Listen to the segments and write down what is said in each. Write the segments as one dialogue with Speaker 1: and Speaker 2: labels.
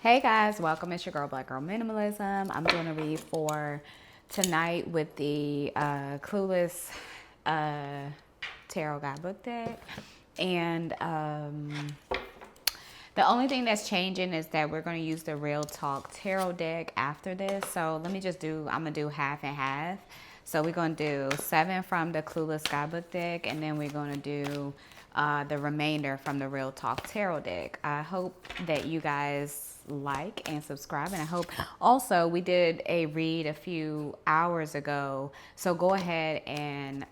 Speaker 1: Hey guys, welcome. It's your girl, Black Girl Minimalism. I'm doing a read for tonight with the Clueless Tarot Guidebook deck. And the only thing that's changing is that we're going to use the Real Talk Tarot deck after this. So let me just I'm going to do half and half. So we're going to do 7 from the Clueless Guidebook deck, and then we're going to do the remainder from the Real Talk Tarot deck. I hope that you guys like and subscribe, and I hope also we did a read a few hours ago, so go ahead and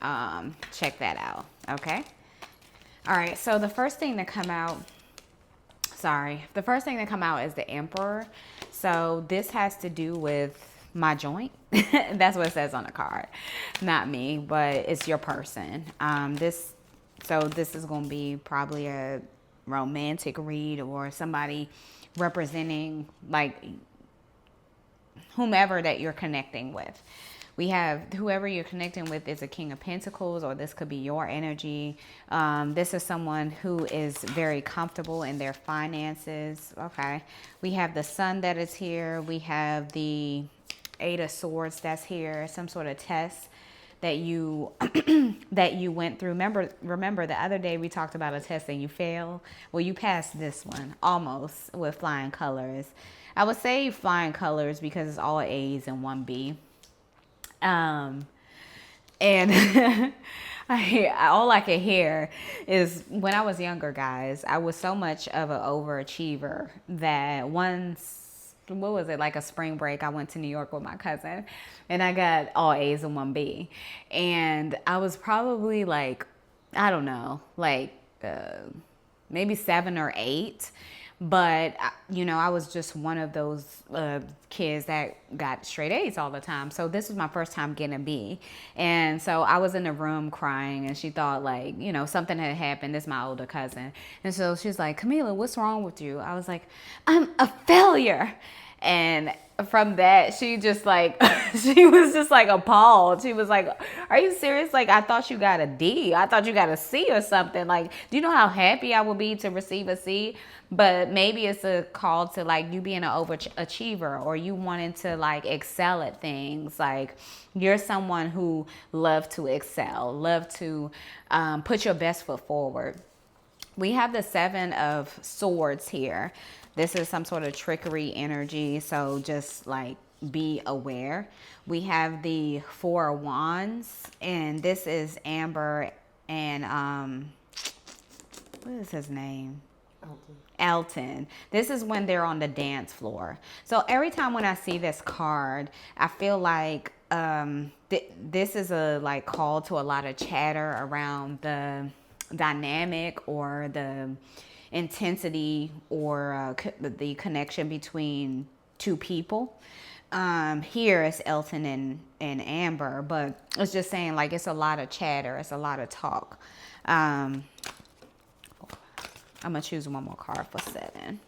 Speaker 1: check that out. Okay. All right, so the first thing to come out is the Emperor. So this has to do with my joint. That's what it says on the card. Not me, but it's your person. This is going to be probably a romantic read, or somebody representing like whomever that you're connecting with. We have whoever you're connecting with is a King of Pentacles, or this could be your energy. This is someone who is very comfortable in their finances. Okay. We have the Sun that is here. We have the Eight of Swords that's here. Some sort of test that you that you went through. Remember the other day we talked about a test and you failed. Well, you passed this one almost with flying colors. I would say flying colors because it's all A's and one B. And all I could hear is when I was younger, guys, I was so much of an overachiever that once, what was it, like a spring break, I went to New York with my cousin and I got all A's and one B. And I was probably like, I don't know, like maybe 7 or 8. But, I was just one of those kids that got straight A's all the time. So this was my first time getting a B. And so I was in the room crying, and she thought like, something had happened. This is my older cousin. And so she's like, Camila, what's wrong with you? I was like, I'm a failure. And from that, she just like, she was just like appalled. She was like, are you serious? Like, I thought you got a D. I thought you got a C or something. Like, do you know how happy I would be to receive a C? But maybe it's a call to like you being an overachiever, or you wanting to like excel at things. Like, you're someone who love to excel, love to put your best foot forward. We have the 7 of Swords here. This is some sort of trickery energy, so just like be aware. We have the 4 of Wands, and this is Amber and what is his name? Elton. This is when they're on the dance floor. So every time when I see this card, I feel like this is a like call to a lot of chatter around the dynamic or the intensity or the connection between two people. Here it's Elton and Amber, but it's just saying like it's a lot of chatter, it's a lot of talk. I'm going to choose one more card for 7.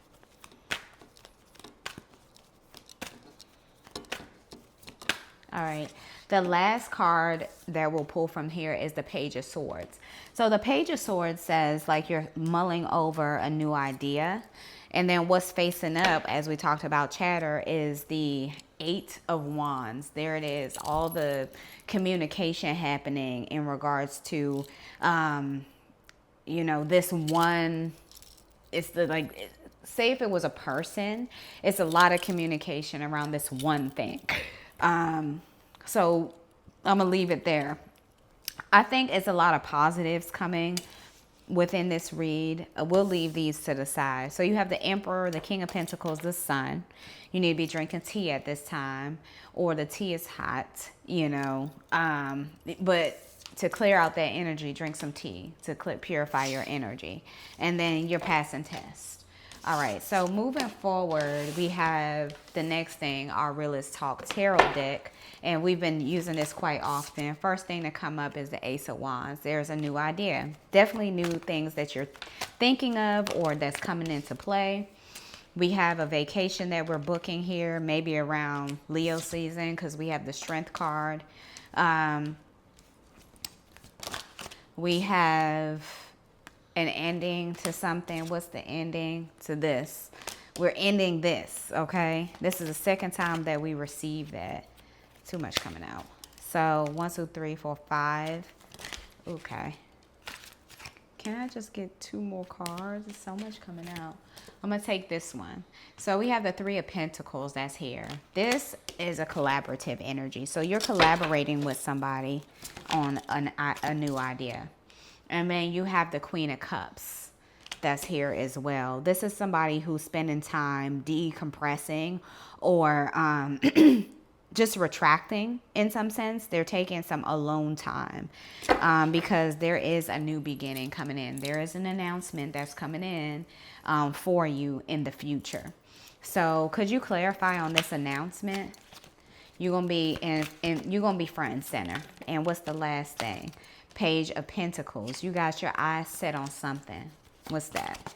Speaker 1: All right. The last card that we'll pull from here is the Page of Swords. So the Page of Swords says like you're mulling over a new idea. And then what's facing up, as we talked about chatter, is the 8 of Wands. There it is. All the communication happening in regards to, this one. It's the like, say if it was a person, it's a lot of communication around this one thing. So I'm gonna leave it there. I think it's a lot of positives coming within this read. We'll leave these to the side. So you have the Emperor, the King of Pentacles, the Sun. You need to be drinking tea at this time, or the tea is hot, but to clear out that energy, drink some tea to purify your energy. And then you're passing tests. All right, so moving forward, we have the next thing, our Realist Talk Tarot deck. And we've been using this quite often. First thing to come up is the Ace of Wands. There's a new idea. Definitely new things that you're thinking of or that's coming into play. We have a vacation that we're booking here, maybe around Leo season, because we have the Strength card. We have an ending to something. What's the ending to this? We're ending this, okay? This is the second time that we received that. Too much coming out. So 1, 2, 3, 4, 5. Okay. Can I just get 2 more cards? There's so much coming out. I'm going to take this one. So we have the 3 of Pentacles that's here. This is a collaborative energy. So you're collaborating with somebody on a new idea. And then you have the Queen of Cups that's here as well. This is somebody who's spending time decompressing or just retracting in some sense. They're taking some alone time because there is a new beginning coming in. There is an announcement that's coming in for you in the future. So could you clarify on this announcement? You're gonna be you're gonna be front and center. And what's the last thing? Page of Pentacles. You got your eyes set on something. What's that?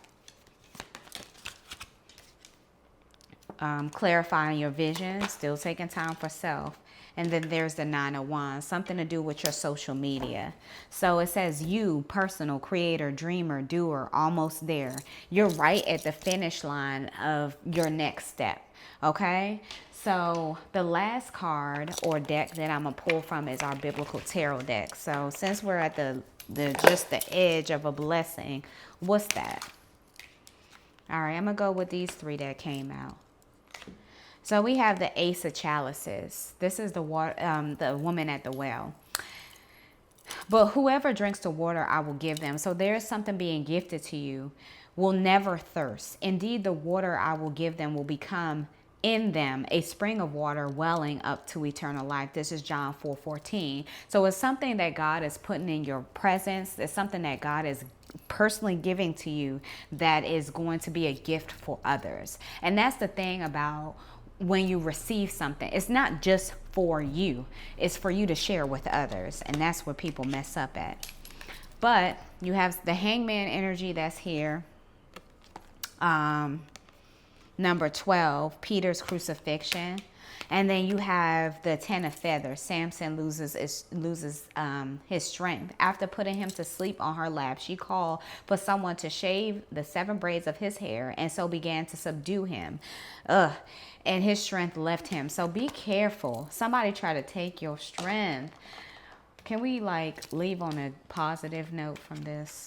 Speaker 1: Clarifying your vision, still taking time for self. And then there's the 9 of Wands, something to do with your social media. So it says you, personal, creator, dreamer, doer, almost there. You're right at the finish line of your next step, okay? So the last card or deck that I'm going to pull from is our Biblical Tarot deck. So since we're at just the edge of a blessing, what's that? All right, I'm going to go with these 3 that came out. So we have the Ace of Chalices. This is the woman at the well. But whoever drinks the water, I will give them. So there is something being gifted to you. Will never thirst. Indeed, the water I will give them will become in them a spring of water welling up to eternal life. This is John 4:14. So it's something that God is putting in your presence. It's something that God is personally giving to you that is going to be a gift for others. And that's the thing about when you receive something, it's not just for you, it's for you to share with others. And that's where people mess up at. But you have the Hangman energy that's here. Number 12, Peter's crucifixion. And then you have the 10 of Feathers. Samson loses his strength. After putting him to sleep on her lap, she called for someone to shave the 7 braids of his hair and so began to subdue him. And his strength left him. So be careful. Somebody try to take your strength. Can we leave on a positive note from this?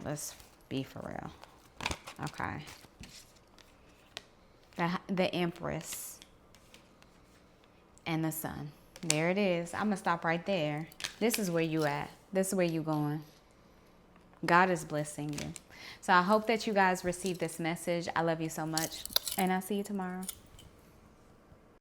Speaker 1: Let's be for real. Okay. The Empress. And the Sun. There it is. I'm going to stop right there. This is where you at. This is where you going. God is blessing you. So I hope that you guys receive this message. I love you so much. And I'll see you tomorrow.